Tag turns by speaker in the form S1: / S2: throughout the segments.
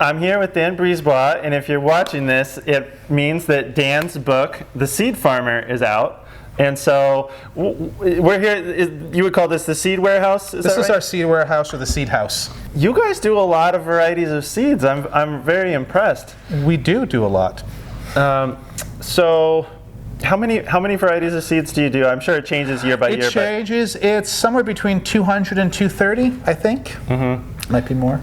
S1: I'm here with Dan Brisebois, and if you're watching this, it means that Dan's book, The Seed Farmer, is out. And so we're here. You would call this the seed warehouse?
S2: This is our seed warehouse, or the seed house.
S1: You guys do a lot of varieties of seeds. I'm very impressed.
S2: We do a lot.
S1: So how many varieties of seeds do you do? I'm sure it changes year by year.
S2: It changes. It's somewhere between 200 and 230, I think. Mm-hmm. Might be more.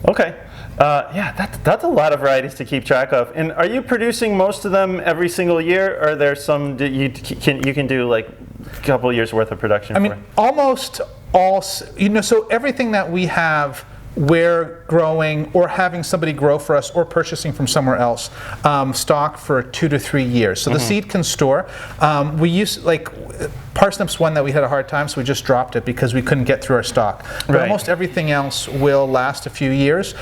S1: Okay. Yeah, that's a lot of varieties to keep track of. And are you producing most of them every single year, or are there some that you can do like a couple years worth of production?
S2: I mean, almost all. So everything that we have, we're growing or having somebody grow for us or purchasing from somewhere else, stock for 2 to 3 years. So the seed can store. We used, like, parsnips one that we had a hard time, so we just dropped it because we couldn't get through our stock. But almost everything else will last a few years.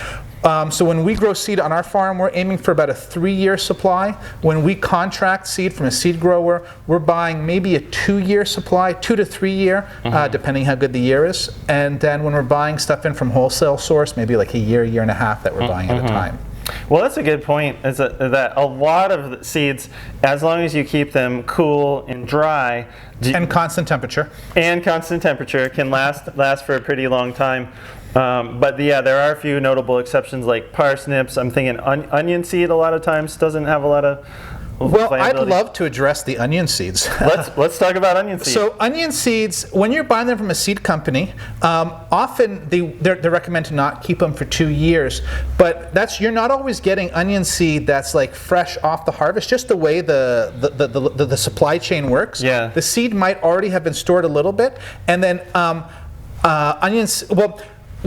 S2: So when we grow seed on our farm, we're aiming for about a 3-year supply. When we contract seed from a seed grower, we're buying maybe a 2-year supply, 2 to 3 year, depending how good the year is. And then when we're buying stuff in from wholesale source, maybe like a year and a half that we're buying at a time.
S1: Well, that's a good point, is that a lot of the seeds, as long as you keep them cool and dry,
S2: and constant temperature,
S1: can last for a pretty long time. But yeah, there are a few notable exceptions, like parsnips. I'm thinking onion seed a lot of times doesn't have a lot of
S2: I'd love to address the onion seeds.
S1: Let's talk about onion seeds.
S2: So onion seeds, when you're buying them from a seed company, often they're recommended to not keep them for 2 years. But you're not always getting onion seed that's like fresh off the harvest. Just the way the supply chain works.
S1: Yeah.
S2: The seed might already have been stored a little bit, and then onions. Well,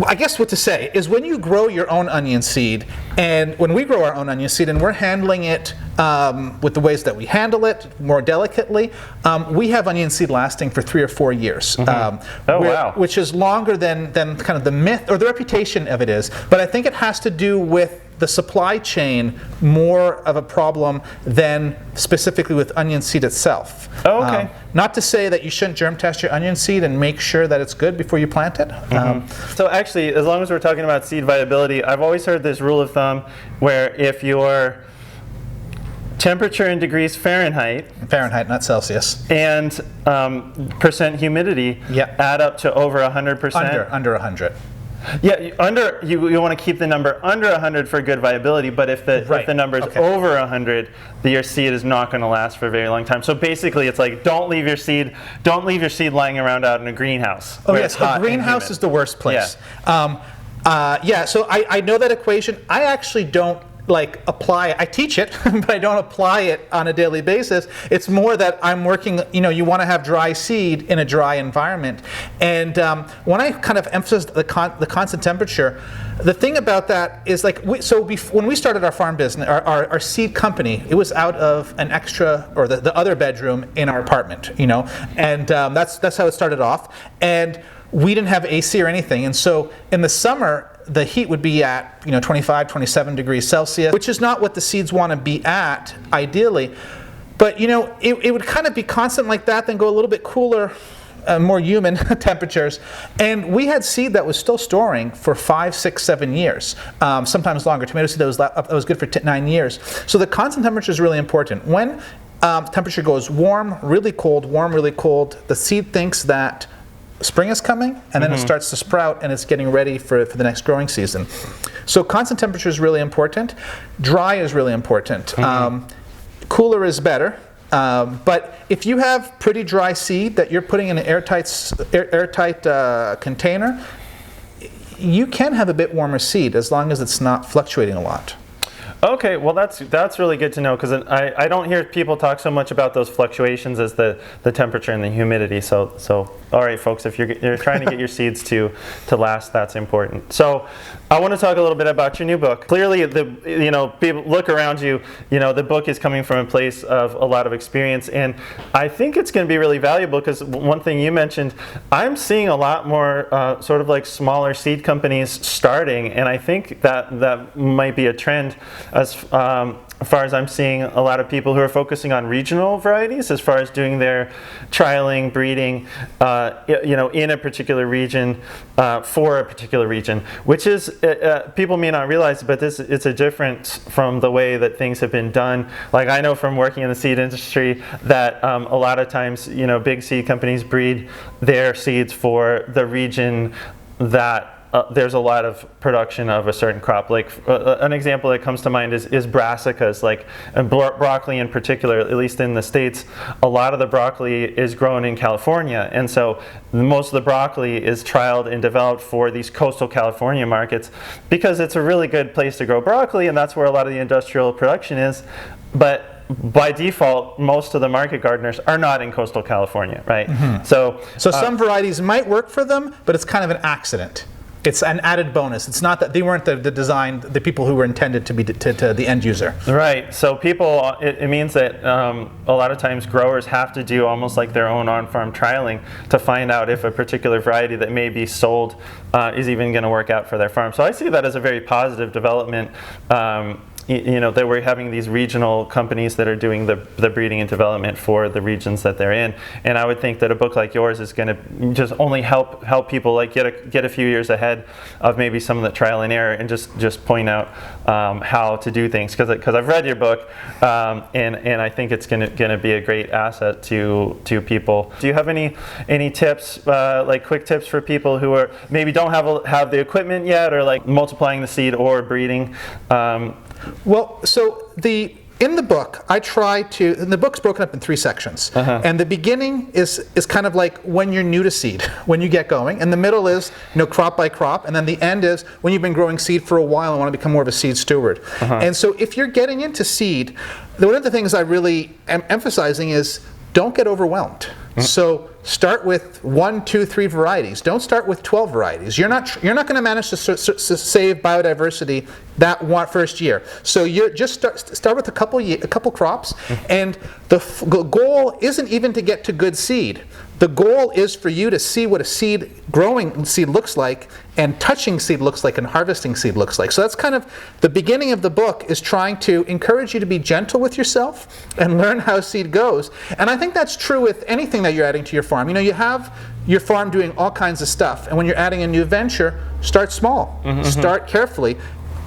S2: I guess what to say is, when you grow your own onion seed, and when we grow our own onion seed and we're handling it with the ways that we handle it more delicately, we have onion seed lasting for 3 or 4 years.
S1: Wow.
S2: Which is longer than kind of the myth or the reputation of it is. But I think it has to do with the supply chain more of a problem than specifically with onion seed itself.
S1: Oh, okay.
S2: Not to say that you shouldn't germ test your onion seed and make sure that it's good before you plant it.
S1: So actually, as long as we're talking about seed viability, I've always heard this rule of thumb where if your temperature in degrees Fahrenheit,
S2: not Celsius,
S1: and percent humidity add up to over 100%.
S2: Under 100.
S1: Yeah, you want to keep the number under 100 for good viability, but if the number is over 100, your seed is not going to last for a very long time. So basically, it's like, don't leave your seed lying around out in a greenhouse.
S2: Oh yes, a greenhouse is the worst place. Yeah. So I know that equation. I actually don't apply. I teach it, but I don't apply it on a daily basis. It's more that I'm working. You want to have dry seed in a dry environment, and when I kind of emphasize the constant temperature, the thing about that is when we started our farm business, our seed company, it was out of an extra or the other bedroom in our apartment, and that's how it started off, and we didn't have AC or anything, and so in the summer, the heat would be at 25, 27 degrees Celsius, which is not what the seeds want to be at ideally. But it would kind of be constant like that, then go a little bit cooler, more human temperatures. And we had seed that was still storing for 5, 6, 7 years, sometimes longer. Tomato seed that was good for 9 years. So the constant temperature is really important. When temperature goes warm, really cold, the seed thinks that spring is coming, and then it starts to sprout, and it's getting ready for the next growing season. So constant temperature is really important. Dry is really important. Cooler is better. But if you have pretty dry seed that you're putting in an airtight container, you can have a bit warmer seed as long as it's not fluctuating a lot.
S1: Okay, well that's really good to know, because I don't hear people talk so much about those fluctuations as the temperature and the humidity. So all right, folks, if you're trying to get your seeds to last, that's important. So I want to talk a little bit about your new book. Clearly, people look around you. The book is coming from a place of a lot of experience, and I think it's going to be really valuable, because one thing you mentioned, I'm seeing a lot more sort of like smaller seed companies starting, and I think that might be a trend. As as far as I'm seeing, a lot of people who are focusing on regional varieties as far as doing their trialing, breeding, in a particular region for a particular region, which is, people may not realize, but it's a difference from the way that things have been done. Like I know from working in the seed industry that a lot of times, big seed companies breed their seeds for the region that there's a lot of production of a certain crop. Like an example that comes to mind is brassicas, like and broccoli in particular. At least in the States, a lot of the broccoli is grown in California, and so most of the broccoli is trialed and developed for these coastal California markets because it's a really good place to grow broccoli, and that's where a lot of the industrial production is. But by default, most of the market gardeners are not in coastal California, right? Mm-hmm. So
S2: some varieties might work for them, but it's kind of an accident. It's an added bonus. It's not that they weren't the people who were intended to be to the end user.
S1: Right. So people, it means that a lot of times growers have to do almost like their own on-farm trialing to find out if a particular variety that may be sold is even going to work out for their farm. So I see that as a very positive development. That we're having these regional companies that are doing the breeding and development for the regions that they're in, and I would think that a book like yours is going to just only help people like get a few years ahead of maybe some of the trial and error, and just point out how to do things, because I've read your book, and I think it's going to be a great asset to people. Do you have any tips, like quick tips for people who are maybe don't have the equipment yet, or like multiplying the seed or breeding?
S2: Well, so in the book, the book's broken up in 3 sections. And the beginning is kind of like when you're new to seed, when you get going. And the middle is, crop by crop. And then the end is when you've been growing seed for a while and want to become more of a seed steward. And so if you're getting into seed, one of the things I really am emphasizing is don't get overwhelmed. So start with 1, 2, 3 varieties. Don't start with 12 varieties. You're not going to manage to save biodiversity that first year. So you just start with a couple crops, and the goal isn't even to get to good seed. The goal is for you to see what a growing seed looks like, and touching seed looks like, and harvesting seed looks like. So that's kind of the beginning of the book, is trying to encourage you to be gentle with yourself and learn how seed goes. And I think that's true with anything that you're adding to your farm. You have your farm doing all kinds of stuff, and when you're adding a new venture, start small. Start carefully,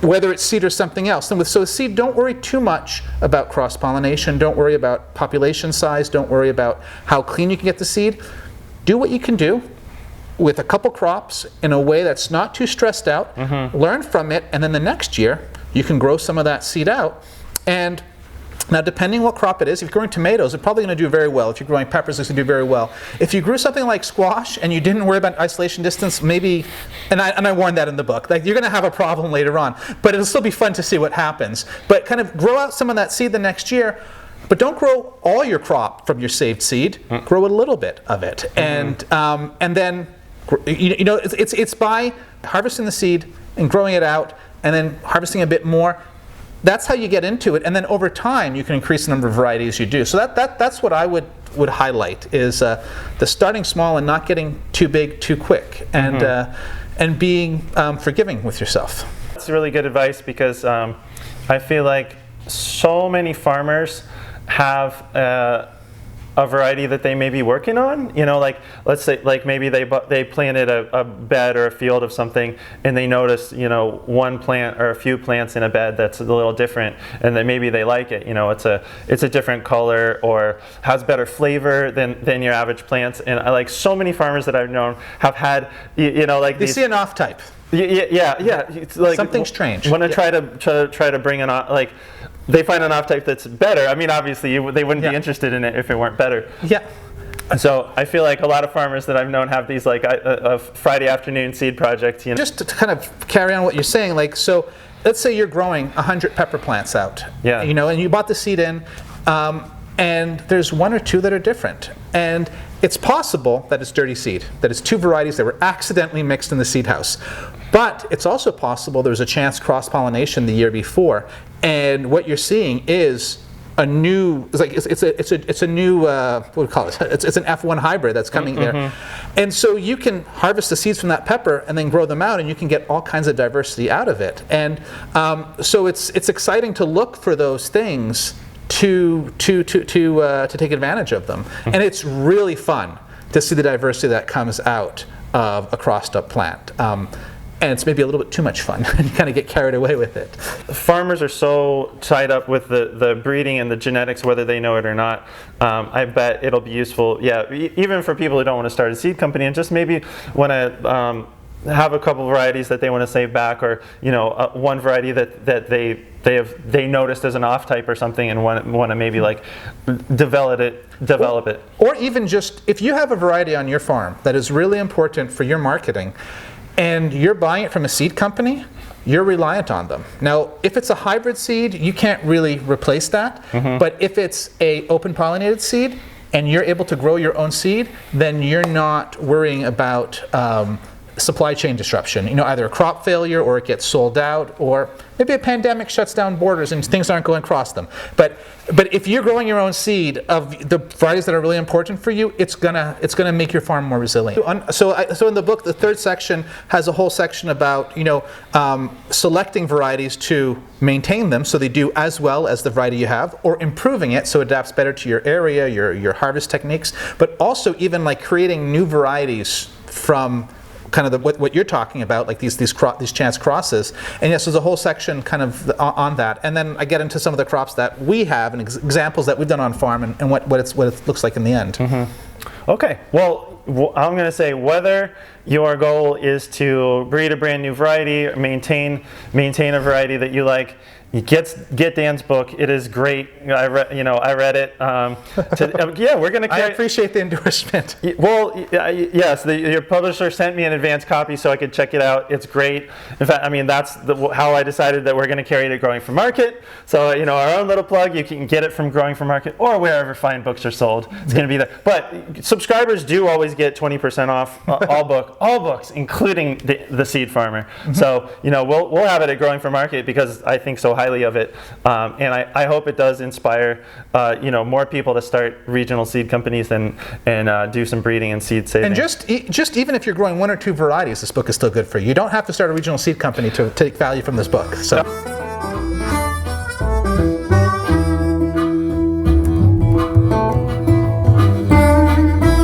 S2: whether it's seed or something else. And so seed, don't worry too much about cross-pollination. Don't worry about population size. Don't worry about how clean you can get the seed. Do what you can do with a couple crops in a way that's not too stressed out. Learn from it, and then the next year you can grow some of that seed out. And now, depending what crop it is, if you're growing tomatoes, it's probably going to do very well. If you're growing peppers, it's going to do very well. If you grew something like squash and you didn't worry about isolation distance, maybe, and I warned that in the book, like you're going to have a problem later on. But it'll still be fun to see what happens. But kind of grow out some of that seed the next year, but don't grow all your crop from your saved seed. Grow a little bit of it, and then it's by harvesting the seed and growing it out, and then harvesting a bit more. That's how you get into it, and then over time you can increase the number of varieties you do. So that's what I would highlight, is the starting small and not getting too big too quick, and being forgiving with yourself.
S1: That's really good advice, because I feel like so many farmers have a variety that they may be working on. Like let's say, like maybe they planted a bed or a field of something, and they notice, one plant or a few plants in a bed that's a little different, and then maybe they like it. It's a different color or has better flavor than your average plants. And I like so many farmers that I've known have had, like
S2: they see an off type.
S1: Yeah. It's like
S2: something strange.
S1: Want to try to bring an off, like. They find an off type that's better. I mean, obviously, they wouldn't be interested in it if it weren't better.
S2: Yeah.
S1: So I feel like a lot of farmers that I've known have these like a Friday afternoon seed projects.
S2: Just to kind of carry on what you're saying, like, so let's say you're growing 100 pepper plants out.
S1: Yeah.
S2: And you bought the seed in, and there's 1 or 2 that are different. And it's possible that it's dirty seed, that it's 2 varieties that were accidentally mixed in the seed house. But it's also possible there's a chance cross-pollination the year before, and what you're seeing is a new, it's a new what do we call it? It's an F1 hybrid that's coming there, and so you can harvest the seeds from that pepper and then grow them out, and you can get all kinds of diversity out of it. And so it's exciting to look for those things to take advantage of them, and it's really fun to see the diversity that comes out of a crossed-up plant. And it's maybe a little bit too much fun, and you kind of get carried away with it.
S1: Farmers are so tied up with the breeding and the genetics, whether they know it or not. I bet it'll be useful, even for people who don't want to start a seed company and just maybe want to have a couple varieties that they want to save back, or one variety that they noticed as an off type or something, and want to maybe like develop it.
S2: Or even just if you have a variety on your farm that is really important for your marketing, and you're buying it from a seed company, you're reliant on them. Now, if it's a hybrid seed, you can't really replace that. But if it's a open-pollinated seed and you're able to grow your own seed, then you're not worrying about supply chain disruption. Either a crop failure, or it gets sold out, or maybe a pandemic shuts down borders and things aren't going across them. But if you're growing your own seed of the varieties that are really important for you, it's gonna make your farm more resilient. So in the book, the third section has a whole section about selecting varieties to maintain them so they do as well as the variety you have, or improving it so it adapts better to your area, your harvest techniques, but also even like creating new varieties from kind of what you're talking about, like these chance crosses. And yes, there's a whole section kind of on that. And then I get into some of the crops that we have and examples that we've done on farm, and what it looks like in the end.
S1: Okay, well, I'm going to say whether your goal is to breed a brand new variety, or maintain a variety that you like, you get Dan's book. It is great. I read it. We're going to.
S2: I appreciate the endorsement.
S1: Well, yes, your publisher sent me an advance copy so I could check it out. It's great. In fact, that's how I decided that we're going to carry it at Growing for Market. So our own little plug. You can get it from Growing for Market or wherever fine books are sold. It's going to be there. But subscribers do always get 20% off all books, including the Seed Farmer. So we'll have it at Growing for Market because I think so highly of it, and I hope it does inspire more people to start regional seed companies and do some breeding and seed saving.
S2: And just even if you're growing one or two varieties, this book is still good for you. You don't have to start a regional seed company to take value from this book. So.